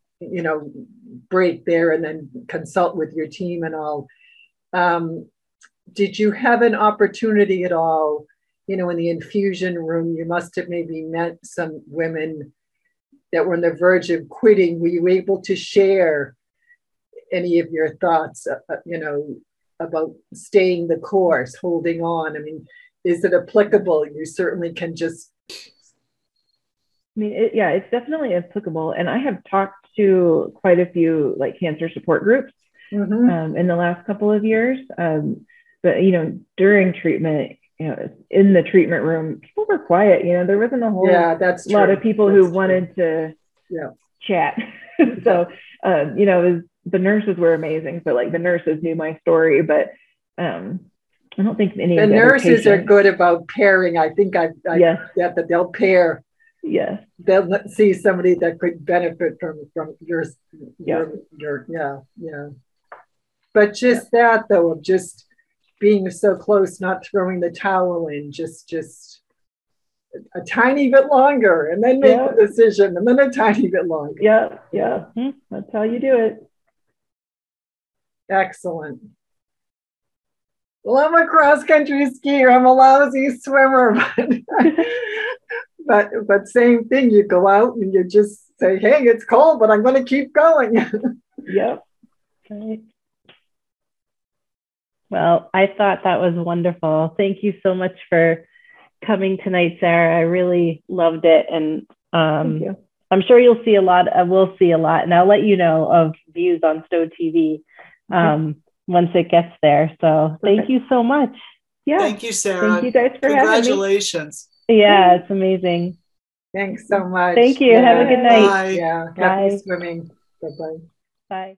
break there and then consult with your team and all. Did you have an opportunity at all? In the infusion room, you must have maybe met some women that were on the verge of quitting. Were you able to share any of your thoughts, about staying the course, holding on? I mean, is it applicable? You certainly can just. It's definitely applicable. And I have talked to quite a few like cancer support groups in the last couple of years. But, during treatment, in the treatment room, people were quiet. There wasn't a whole lot of people who wanted to chat. So, the nurses were amazing. So like the nurses knew my story, but I don't think any of the nurses are good about pairing. I think I get that they'll pair. Yes. They'll see somebody that could benefit from your. But just that though, of just being so close, not throwing the towel in, just a tiny bit longer and then make the decision and then a tiny bit longer. Yeah. That's how you do it. Excellent. Well, I'm a cross-country skier. I'm a lousy swimmer, but same thing. You go out and you just say, hey, it's cold, but I'm going to keep going. Yep. Right. Well, I thought that was wonderful. Thank you so much for coming tonight, Sarah. I really loved it. And Thank you. I'm sure you'll see a lot. We'll see a lot. And I'll let you know of views on Stowe TV once it gets there. So thank you so much. Yeah. Thank you, Sarah. Thank you guys for Congratulations. having me. Yeah, it's amazing. Thanks so much. Thank you. Have a good night. Bye. Yeah. Happy swimming. Bye-bye. Bye.